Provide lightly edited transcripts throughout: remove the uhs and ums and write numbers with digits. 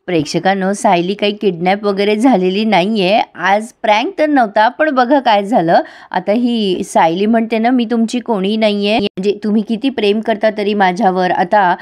प्रेक्षकांनो, सायली काही किडनॅप वगैरे झालेली नाहीये. आज प्रँक तर नव्हता, पण बघा काय झालं. आता ही सायली म्हणते ना, मी तुमची कोणी नाहीये, म्हणजे तुम्ही किती प्रेम करता तरी माझ्यावर. आता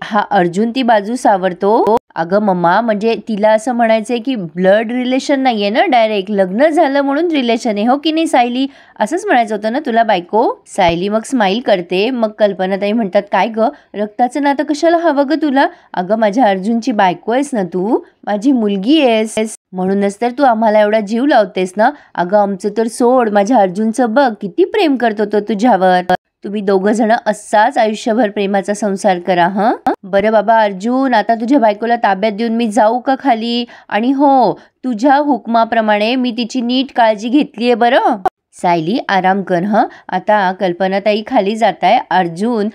हा अर्जुन ती बाजू सावरतो. अगं मम्मा, म्हणजे तिला असं म्हणायचंय की ब्लड रिलेशन नाहीये ना, डायरेक्ट लग्न झालं म्हणून रिलेशन आहे, हो की नाही सायली? असंच म्हणायचं होतं ना तुला बायको. सायली मग स्माईल करते. मग कल्पनाताई म्हणतात, काय ग, रक्ताचं नातं कशाला हवं ग तुला? अगं माझ्या अर्जुनची बायको आहेस ना तू, माझी मुलगी आहेस, म्हणूनच तर तू आम्हाला एवढा जीव लावतेस ना. अगं आमचं तर सोड, माझ्या अर्जुनचं बघ किती प्रेम करतो तो तुझ्यावर. तुम्ही दोघं जण असाच आयुष्यभर प्रेमाचा संसार करा. बरं बाबा अर्जुन, आता तुझ्या बायकोला ताब्यात देऊन मी जाऊ का खाली? आणि हो, तुझ्या हुकमाप्रमाणे मी तिची नीट काळजी घेतलीये बरं. सायली आराम कर. आता कल्पनाताई खाली जात आहे. अर्जुन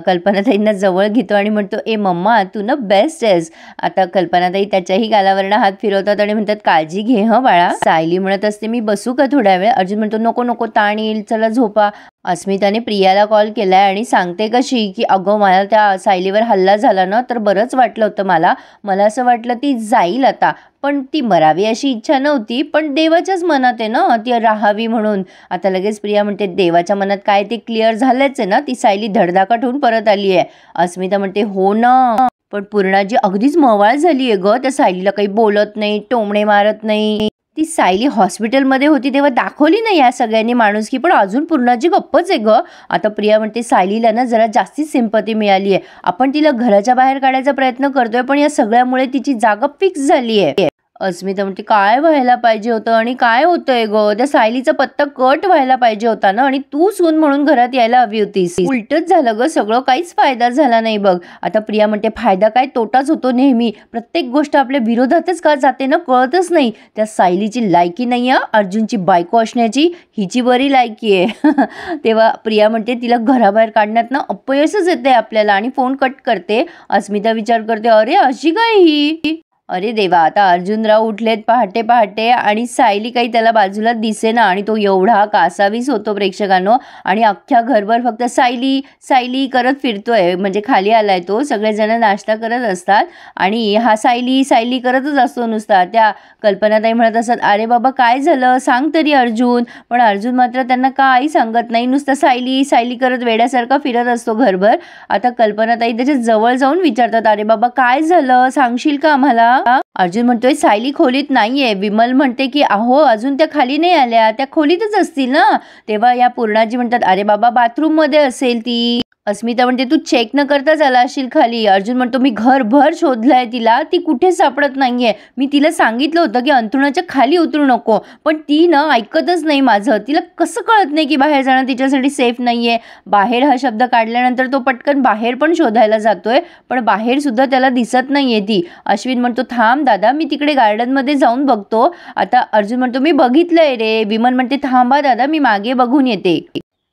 कल्पनाताईंना जवळ घेतो आणि म्हणतो, ए मम्मा तू ना बेस्ट आहेस. आता कल्पनाताई त्याच्याही गालावरनं हात फिरवतात आणि म्हणतात, काळजी घे बाळा. सायली म्हणत असते, मी बसू का थोड्या वेळ? अर्जुन म्हणतो, नको नको, ताण येईल, चला झोपा. अस्मिताने प्रियाला कॉल केलाय आणि सांगते कशी की अगं मला त्या सायलीवर हल्ला झाला ना, तर बरंच वाटलं होतं मला असं वाटलं ती जाईल आता, पण ती मरावी अशी इच्छा नव्हती, पण देवाच्याच मनात आहे ना ती राहावी म्हणून. आता लगेच प्रिया म्हणते, देवाच्या मनात काय ते क्लिअर झालंच आहे ना, ती सायली धडधाकट होऊन परत आली आहे. अस्मिता म्हणते, हो ना, पण पूर्णाजी अगदीच मवाळ झाली आहे ग, त्या सायलीला काही बोलत नाही, टोमणे मारत नाही. ती सायली हॉस्पिटलमध्ये होती तेव्हा दाखवली नाही या सगळ्यांनी माणुसकी, पण अजून पूर्णाजी गप्पच आहे ग. आता प्रिया म्हणते, सायलीला ना जरा जास्तीच सिंपती मिळाली आहे, आपण तिला घराच्या बाहेर काढायचा प्रयत्न करतोय, पण या सगळ्यामुळे तिची जागा फिक्स झाली आहे. अस्मिता म्हणते, काय व्हायला पाहिजे होतं आणि काय होतंय ग, त्या सायलीचा पत्ता कट व्हायला पाहिजे होता ना, आणि तू सून म्हणून घरात यायला हवी होतीस. उलटच झालं ग सगळं, काहीच फायदा झाला नाही बघ. आता प्रिया म्हणते, फायदा काय तोटाच होतो नेहमी, प्रत्येक गोष्ट आपल्या विरोधातच का जाते ना, कळतच नाही. त्या सायलीची लायकी नाही आहे अर्जुनची बायको असण्याची, हिची बरी लायकी आहे. तेव्हा प्रिया म्हणते, तिला घराबाहेर काढण्यात ना अपयशच येते आपल्याला, आणि फोन कट करते. अस्मिता विचार करते, अरे अशी काय ही? अरे देवा, आता अर्जुनराव उठलेत पहाटे पहाटे आणि सायली काही त्याला बाजूला दिसेना, आणि तो एवढा कासावीस होतो प्रेक्षकांनो, आणि अख्ख्या घरभर फक्त सायली सायली करत फिरतोय. म्हणजे खाली आलाय तो, सगळेजण नाश्ता करत असतात आणि हा सायली सायली करतच असतो नुसता. त्या कल्पनाताई म्हणत असतात, अरे बाबा काय झालं सांग तरी अर्जुन. पण अर्जुन मात्र त्यांना काही सांगत नाही, नुसतं सायली सायली करत वेड्यासारखा फिरत असतो घरभर. आता कल्पनाताई त्याच्या जवळ जाऊन विचारतात, अरे बाबा काय झालं, सांगशील का आम्हाला? अर्जुन म्हणतोय, सायली खोलीत नाहीये. विमल म्हणते की अहो अजून त्या खाली नाही आल्या, त्या खोलीतच असतील ना. तेव्हा या पूर्णाजी म्हणतात, अरे बाबा बाथरूम मध्ये असेल ती. अस्मिता म्हणते, तू चेक न करताच आला असशील खाली. अर्जुन म्हणतो, मी घरभर शोधलाय तिला, ती कुठे सापडत नाहीये. मी तिला सांगितलं होतं की अंथरुणाच्या खाली उतरू नको, पण ती ना ऐकतच नाही माझं. तिला कसं कळत नाही की बाहेर जाणं तिच्यासाठी सेफ नाहीये. बाहेर हा शब्द काढल्यानंतर तो पटकन बाहेर पण शोधायला जातोय, पण बाहेर सुद्धा त्याला दिसत नाहीये ती. अश्विन म्हणतो, थांब दादा, मी तिकडे गार्डनमध्ये जाऊन बघतो. आता अर्जुन म्हणतो, मी बघितलंय रे. विमल म्हणते, थांबा दादा, मी मागे बघून येते.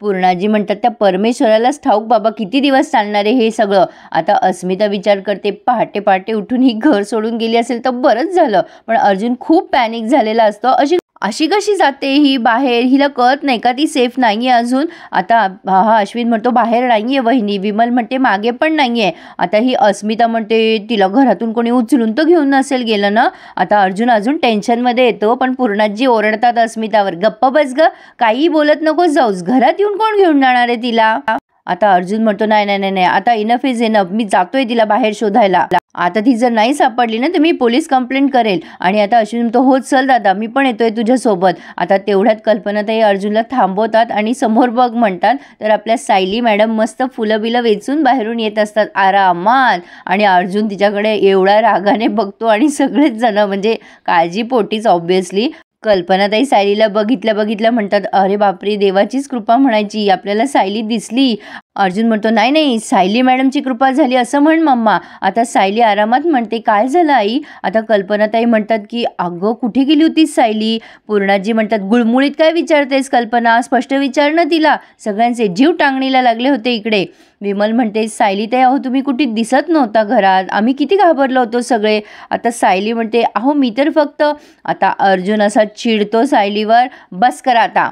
पूर्णाजी म्हणतात, त्या परमेश्वरालाच ठाऊक बाबा किती दिवस चालणार आहे हे सगळं. आता अस्मिता विचार करते, पहाटे पहाटे उठून ही घर सोडून गेली असेल तर बरंच झालं, पण अर्जुन खूप पॅनिक झालेला असतो. अशी कशी जाते ही बाहेर, हिला कळत नाही का ती सेफ नाहीये अजून? आता हा अश्विन म्हणतो, बाहेर नाहीये वहिनी. विमल म्हणते, मागे पण नाहीये. आता ही अस्मिता म्हणते, तिला घरातून कोणी उचलून तर घेऊन नसेल गेलं ना. आता अर्जुन अजून टेन्शनमध्ये येतो, पण पूर्णाजी ओरडतात अस्मितावर, गप्प बस ग, काही बोलत नको जाऊस, घरात येऊन कोण घेऊन जाणार आहे तिला? आता अर्जुन म्हणतो, नाही नाही नाही, आता इनफ इज इनफ, मी जातोय तिला बाहेर शोधायला. आता ती जर नाही सापडली ना तर मी पोलीस कंप्लेंट करेल. आणि आता अश्विन म्हणतो, हो चल दादा, मी पण येतोय तुझ्यासोबत. आता तेवढ्यात कल्पनाताई अर्जुनला थांबवतात आणि समोर बघ म्हणतात, तर आपल्या सायली मॅडम मस्त फुलं बिलं वेचून बाहेरून येत असतात आरामात, आणि अर्जुन तिच्याकडे एवढा रागाने बघतो, आणि सगळेच जण म्हणजे काळजीपोटीच ऑब्व्हियसली. कल्पनाताई सायलीला बघितल्या म्हणतात, अरे बापरे, देवाचीच कृपा म्हणायची, आपल्याला सायली दिसली. अर्जुन म्हणतो, नाही नाही, सायली मॅडमची कृपा झाली असं म्हण मम्मा. आता सायली आरामात म्हणते, काय झालं आई? आता कल्पनाताई म्हणतात की अगं कुठे गेली होतीस सायली? पूर्णाजी म्हणतात, गुळमुळीत काय विचारतेस कल्पना, स्पष्ट विचार ना तिला, सगळ्यांचे जीव टांगणीला लागले होते इकडे. विमल म्हणते, सायली ताई अहो तुम्ही कुठे दिसत नव्हता घरात, आम्ही किती घाबरलो होतो सगळे. आता सायली म्हणते, अहो मी तर फक्त. आता अर्जुन असा चिडतो सायलीवर, बस करा आता.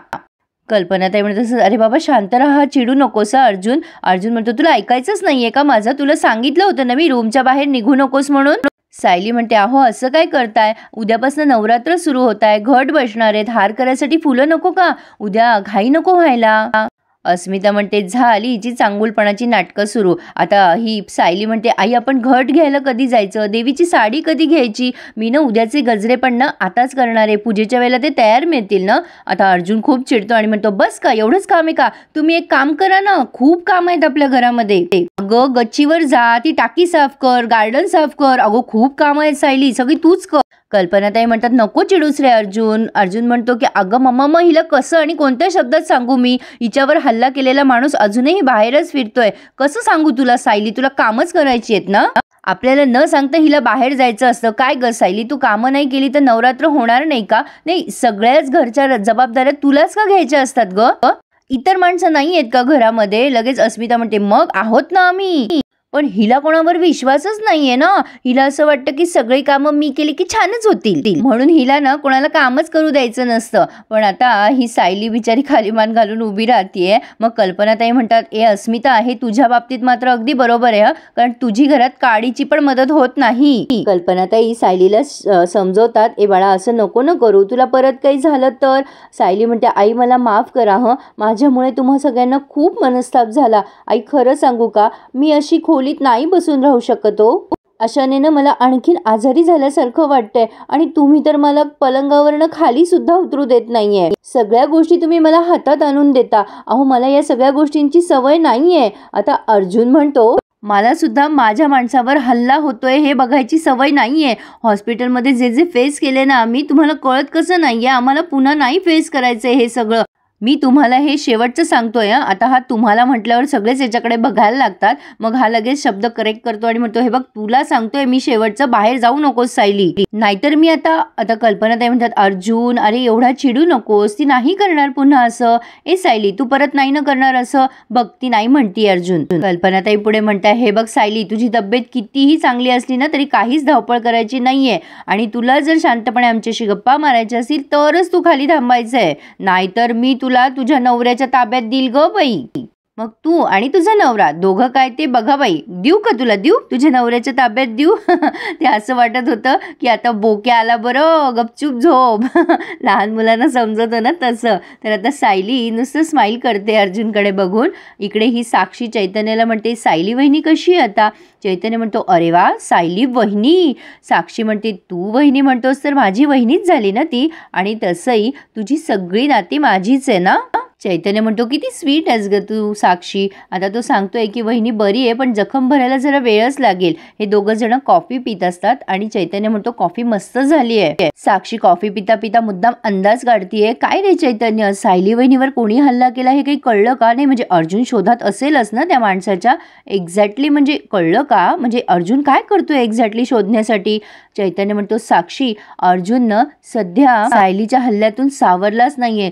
कल्पनाताई म्हणत, अरे बाबा शांत राहा, चिडू नकोस अर्जुन. अर्जुन म्हणतो, तुला ऐकायचंच नाहीये का माझं? तुला सांगितलं होतं ना मी रूमच्या बाहेर निघू नकोस म्हणून. सायली म्हणते, अहो असं काय करताय, उद्यापासून नवरात्र सुरू होत आहे, घट बसणार आहेत, हार करायसाठी फुलं नको का, उद्या घाई नको व्हायला. अस्मिता म्हणते, झाली हिची चांगुलपणाची नाटकं सुरू. आता ही सायली म्हणते, आई आपण घट घ्यायला कधी जायचं, देवीची साडी कधी घ्यायची, मी ना उद्याचे गजरे पण ना आताच करणार आहे, पूजेच्या वेळेला ते तयार मिळतील ना. आता अर्जुन खूप चिडतो आणि म्हणतो, बस का एवढंच काम आहे का, तुम्ही एक काम करा ना, खूप काम आहेत आपल्या घरामध्ये. अगं गच्चीवर जा, ती टाकी साफ कर, गार्डन साफ कर, अगो खूप काम आहेत सायली, सगळी तूच कर. कल्पनाताई म्हणतात, नको चिडूस रे अर्जुन. अर्जुन म्हणतो की अगं मम्मा, मग हिला कसं आणि कोणत्या शब्दात सांगू मी, हिच्यावर हल्ला केलेला माणूस अजूनही बाहेरच फिरतोय, कसं सांगू तुला सायली, तुला कामच करायची आहेत ना, आपल्याला न सांगता हिला बाहेर जायचं असतं. काय ग सायली, तू कामं नाही केली तर नवरात्र होणार नाही का, नाही सगळ्याच घरच्या जबाबदाऱ्या तुलाच का घ्यायच्या असतात ग, इतर माणसं नाही आहेत का घरामध्ये. लगेच अस्मिता म्हणते, मग आहोत ना आम्ही, पण हिला कोणावर विश्वासच नाहीये ना, हिला असं वाटतं की सगळी कामं मी केली की छानच होतील, म्हणून हिला ना कोणाला कामच करू द्यायचं नसतं. पण आता ही सायली बिचारी खाली मान घालून उभी राहतीये. मग कल्पनाताई म्हणतात, ए अस्मिता, हे तुझ्या बाबतीत मात्र अगदी बरोबर आहे, कारण तुझी घरात काडीची पण मदत होत नाही. कल्पनाताई सायलीला समजवतात, ए बाळा असं नको न करू, तुला परत काही झालं तर. सायली म्हणते, आई मला माफ करा माझ्यामुळे तुम्हा सगळ्यांना खूप मनस्ताप झाला. आई खरं सांगू का, मी अशी खोलीत नाही बसून राहू शकत हो, अशाने ना मला आणखीन आजारी झाल्यासारखं वाटतंय, आणि तुम्ही तर मला पलंगावरनं खाली सुद्धा उतरू देत नाहीये, सगळ्या गोष्टी तुम्ही मला हातात आणून देता, अहो मला या सगळ्या गोष्टींची सवय नाहीये. आता अर्जुन म्हणतो, मला सुद्धा माझ्या माणसावर हल्ला होतोय हे बघायची सवय नाहीये, हॉस्पिटलमध्ये जे जे फेस केले ना आम्ही, तुम्हाला कळत कसं नाहीये, आम्हाला पुन्हा नाही फेस करायचंय हे सगळं, मी तुम्हाला हे शेवटचं सांगतोय. आता हा तुम्हाला म्हटल्यावर सगळेच याच्याकडे बघायला लागतात. मग हा लगेच शब्द करेक्ट करतो आणि म्हणतो, हे बघ तुला सांगतोय मी शेवटचं, बाहेर जाऊ नकोस सायली, नाहीतर मी आता कल्पनाताई म्हणतात, अर्जुन अरे एवढा चिडू नकोस, ती नाही करणार पुन्हा असं, ए सायली तू परत नाही ना करणार असं, बघ ती नाही म्हणती अर्जुन. कल्पनाताई पुढे म्हणताय, हे बघ सायली, तुझी तब्येत कितीही चांगली असली ना तरी काहीच धावपळ करायची नाहीये, आणि तुला जर शांतपणे आमच्याशी गप्पा मारायच्या असतील तरच तू खाली थांबायचंय, नाहीतर मी तुला तुझ्या नवऱ्याच्या ताब्यात देईल ग बाई, मग तू आणि तुझा नवरा दोघं काय ते बघा बाई, देऊ का तुला, देऊ तुझ्या नवऱ्याच्या ताब्यात देऊ. ते असं वाटत होतं की आता बोक्या आला बरं, गपचूप झोप. लहान मुलांना समजतं ना तसं. तर आता सायली नुसतं स्माईल करते अर्जुनकडे बघून. इकडे ही साक्षी चैतन्याला म्हणते, सायली वहिनी कशी आहे आता. चैतन्य म्हणतो, अरे वा सायली वहिनी. साक्षी म्हणते, तू वहिनी म्हणतोस तर माझी वहिनीच झाली ना ती, आणि तसंही तुझी सगळी नाती माझीच आहे ना. चैतन्य म्हणतो, किती स्वीट आहेस ग तू साक्षी. आता तो सांगतोय की वहिनी बरी आहे, पण जखम भरायला जरा वेळच लागेल. हे दोघं जण कॉफी पित असतात आणि चैतन्य म्हणतो, कॉफी मस्त झाली आहे. साक्षी कॉफी पिता पिता मुद्दाम अंदाज काढतीये, काय रे चैतन्य, सायली वहिनीवर कोणी हल्ला केला हे काही कळलं का. नाही म्हणजे अर्जुन शोधात असेलच ना त्या माणसाच्या, एक्झॅक्टली म्हणजे कळलं का, म्हणजे अर्जुन काय करतोय एक्झॅक्टली शोधण्यासाठी. चैतन्य म्हणतो, साक्षी अर्जुननं सध्या सायलीच्या हल्ल्यातून सावरलाच नाहीये,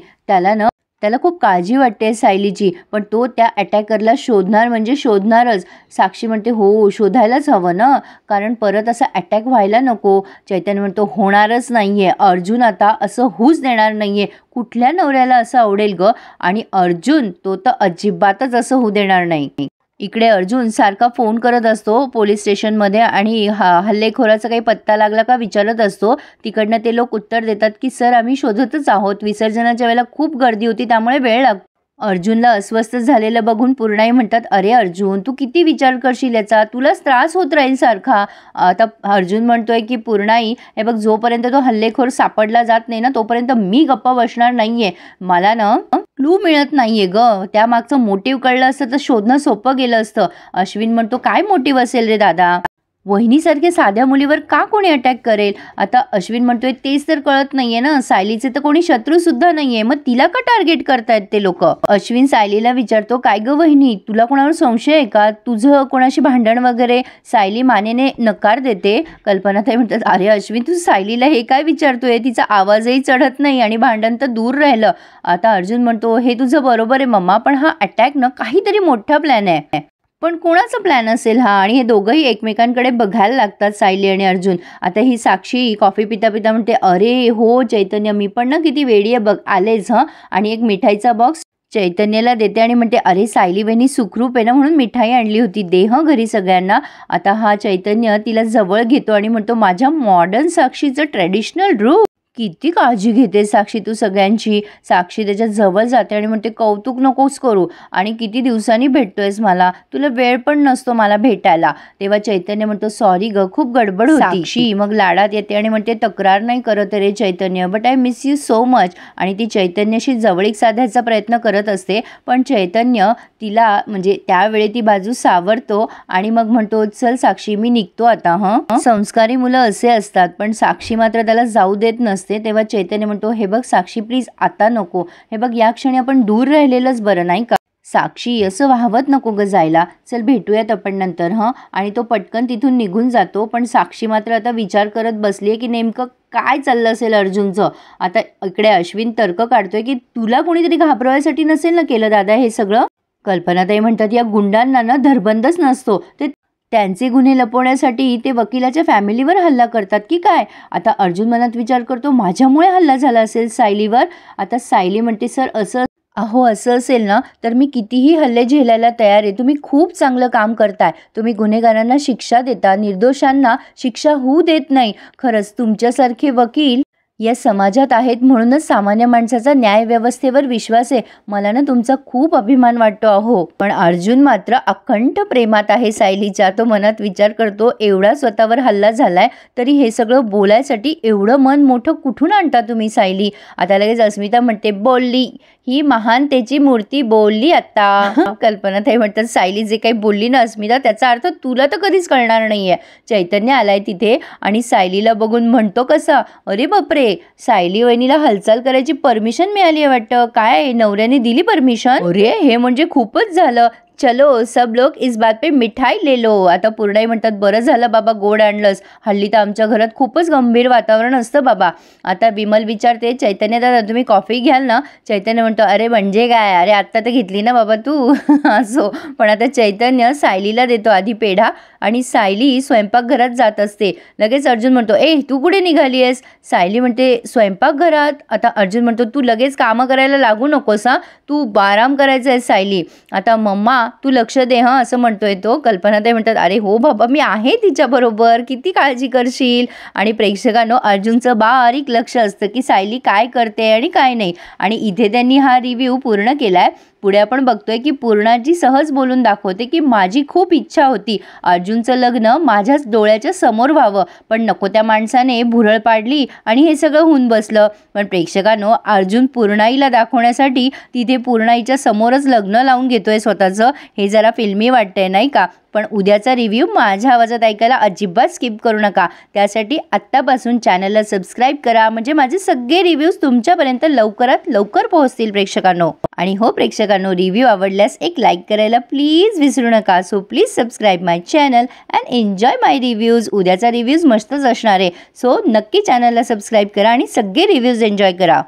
त्याला खूप काळजी वाटते सायलीची, पण तो त्या अटॅकरला शोधणार म्हणजे शोधणारच. साक्षी म्हणते, हो शोधायलाच हवं ना, कारण परत असा अटॅक व्हायला नको. चैतन्य म्हणतो, होणारच नाहीये, अर्जुन आता असं होऊच देणार नाहीये, कुठल्या नवऱ्याला असं आवडेल ग, आणि अर्जुन तो तर अजिबातच असं होऊ देणार नाही. इकडे अर्जुन सारखा फोन करत असतो पोलीस स्टेशनमध्ये, आणि हल्लेखोराचा काही पत्ता लागला का विचारत असतो. तिकडनं ते लोक उत्तर देतात की सर आम्ही शोधतच आहोत, विसर्जनाच्या वेळेला खूप गर्दी होती त्यामुळे वेळ लागतो. अर्जुनला अस्वस्थ झालेलं बघून पूर्णाई म्हणतात, अरे अर्जुन तू किती विचार करशील याचा, तुलाच त्रास होत राहील सारखा. आता अर्जुन म्हणतोय की पूर्णाई हे बघ, जोपर्यंत तो हल्लेखोर सापडला जात नाही ना तोपर्यंत मी गप्पा बसणार नाहीये, मला ना क्लू मिळत नाहीये ग, त्या मागचं मोटिव्ह कळलं असतं तर शोधणं सोपं गेलं असतं. अश्विन म्हणतो, काय मोटिव्ह असेल रे दादा, वहिनीसारख्या साध्या मुलीवर का कोणी अटॅक करेल. आता अश्विन म्हणतोय, तेच तर कळत नाहीये ना, सायलीचे तर कोणी शत्रू सुद्धा नाहीये, मग तिला का टार्गेट करतायत ते लोक. अश्विन सायलीला विचारतो, काय ग वहिनी तुला कोणावर संशय आहे का, तुझं कोणाशी भांडण वगैरे. सायली मानेने नकार देते. कल्पनाताई म्हणतात, अरे अश्विन तू सायलीला हे काय विचारतोय, तिचा आवाजही चढत नाही आणि भांडण तर दूर राहिलं. आता अर्जुन म्हणतो, हे तुझं बरोबर आहे मम्मा, पण हा अटॅक ना काहीतरी मोठा प्लॅन आहे, पण कोणाचा प्लॅन असेल हा. आणि हे दोघंही एकमेकांकडे बघायला लागतात सायली आणि अर्जुन. आता ही साक्षी कॉफी पिता पिता म्हणते, अरे हो चैतन्य मी पण ना किती वेडी आहे बघ, आलेच आणि एक मिठाईचा बॉक्स चैतन्याला देते आणि म्हणते, अरे सायली वहिनी सुखरूप आहे ना, म्हणून मिठाई आणली होती, दे हं घरी सगळ्यांना. आता हा चैतन्य तिला जवळ घेतो आणि म्हणतो, माझ्या मॉडर्न साक्षीचं ट्रेडिशनल रूप. किती काळजी घेते साक्षी तू सगळ्यांची. साक्षी त्याच्या जवळ जाते आणि म्हणते, कौतुक नकोस करू, आणि किती दिवसांनी भेटतोयस मला, तुला वेळ पण नसतो मला भेटायला. तेव्हा चैतन्य म्हणतो, सॉरी ग, खूप गडबड होती. साक्षी मग लाडात येते आणि म्हणते, तक्रार नाही करत रे Chaitanya, but I miss you so much. आणि ती चैतन्याशी जवळीक साधायचा प्रयत्न करत असते, पण चैतन्य तिला म्हणजे त्यावेळी ती बाजू सावरतो आणि मग म्हणतो, चल साक्षी मी निघतो आता. संस्कारी मुलं असे असतात, पण साक्षी मात्र त्याला जाऊ देत नसते. तेव्हा चैतन्य म्हणतो, हे बघ साक्षी प्लीज आता नको, हे बघ या क्षणी आपण दूर राहिलेलंच बरं नाही का. साक्षी असं वाहवत नको ग जायला, चल भेटूयात आपण नंतर. आणि तो पटकन तिथून निघून जातो. पण साक्षी मात्र आता विचार करत बसलीये की नेमकं काय चाललं असेल अर्जुनचं. आता इकडे अश्विन तर्क काढतोय की तुला कोणीतरी घाबरवायसाठी नसेल ना केलं दादा हे सगळं. कल्पनाताई म्हणतात, या गुंडांना ना धरबंदच नसतो, ते त्यांचे गुन्हे लपवण्यासाठी ते वकिलाच्या फॅमिलीवर हल्ला करतात की काय. आता अर्जुन मनात विचार करतो, माझ्यामुळे हल्ला झाला असेल सायलीवर. आता सायली म्हणते, सर असं असं असेल ना तर मी कितीही हल्ले झेलायला तयार आहे. तुम्ही खूप चांगलं काम करताय, तुम्ही गुन्हेगारांना शिक्षा देता, निर्दोषांना शिक्षा होऊ देत नाही. खरंच तुमच्यासारखे वकील या समाजात आहेत, म्हणूनच सामान्य माणसाचा न्याय व्यवस्थेवर विश्वास आहे. मला ना तुमचा खूप अभिमान वाटतो अहो. पण अर्जुन मात्र अखंड प्रेमात आहे सायलीच्या. तो मनात विचार करतो, एवढा स्वतःवर हल्ला झालाय तरी हे सगळं बोलायसाठी एवढं मन मोठं कुठून आणता तुम्ही सायली. आता लगेच अस्मिता म्हणते, बोलली ही महानतेची मूर्ती बोलली आता. कल्पनाताई म्हणतात, सायली जे काही बोलली ना अस्मिता, त्याचा अर्थ तुला तर कधीच कळणार नाहीये. चैतन्य आलाय तिथे आणि सायलीला बघून म्हणतो कसा, अरे बापरे, सायली वहिनीला हालचाल करायची परमिशन मिळाली आहे वाटतं. काय नवऱ्याने दिली परमिशन? अरे हे म्हणजे खूपच झालं. चलो सब लोग इस बात पे मिठाई ले लो. आता पूर्णाई म्हणतात, बरं झालं बाबा गोड आणलंस, हल्ली तर आमच्या घरात खूपच गंभीर वातावरण असतं बाबा. आता विमल विचारते, चैतन्य दादा तुम्ही कॉफी घ्याल ना. चैतन्य म्हणतो, अरे म्हणजे काय, अरे आत्ता तर घेतली ना बाबा तू. असो. पण आता चैतन्य सायलीला देतो आधी पेढा आणि सायली स्वयंपाकघरात जात असते. लगेच अर्जुन म्हणतो, ए तू कुठे निघाली आहेस. सायली म्हणते, स्वयंपाकघरात. आता अर्जुन म्हणतो, तू लगेच कामं करायला लागू नकोस हा, तू आराम करायचा आहे सायली. आता मम्मा तू लक्ष दे हां, असं म्हणतोय तो. कल्पनाताई म्हणतात, अरे हो बाबा मी आहे तिच्याबरोबर, किती काळजी करशील. आणि प्रेक्षकांनो अर्जुनचं बारीक लक्ष असतं की सायली काय करते आणि काय नाही. आणि इथे त्यांनी हा रिव्ह्यू पूर्ण केलाय. पुढे आपण बघतोय की पूर्णाजी सहज बोलून दाखवते की माझी खूप इच्छा होती अर्जुनचं लग्न माझ्याच डोळ्याच्या समोर व्हावं, पण नको त्या माणसाने भुरळ पाडली आणि हे सगळं होऊन बसलं. पण प्रेक्षकांनो अर्जुन पूर्णाईला दाखवण्यासाठी तिथे पूर्णाईच्या समोरच लग्न लावून घेतोय स्वतःचं. हे जरा फिल्मी वाटतंय नाही का. पण उद्याचा रिव्ह्यू माझ्या आवाजात ऐकायला अजिबात स्किप करू नका. त्यासाठी आत्तापासून चॅनलला सबस्क्राईब करा, म्हणजे माझे सगळे रिव्ह्यूज तुमच्यापर्यंत लवकरात लवकर पोहोचतील प्रेक्षकांनो. आणि हो प्रेक्षकांनो, रिव्ह्यू आवडल्यास एक लाईक करायला प्लीज विसरू नका. So please subscribe my channel and enjoy my reviews. उद्याचा रिव्ह्यूज मस्तच असणार आहे. सो नक्की चॅनलला सबस्क्राईब करा आणि सगळे रिव्ह्यूज एन्जॉय करा.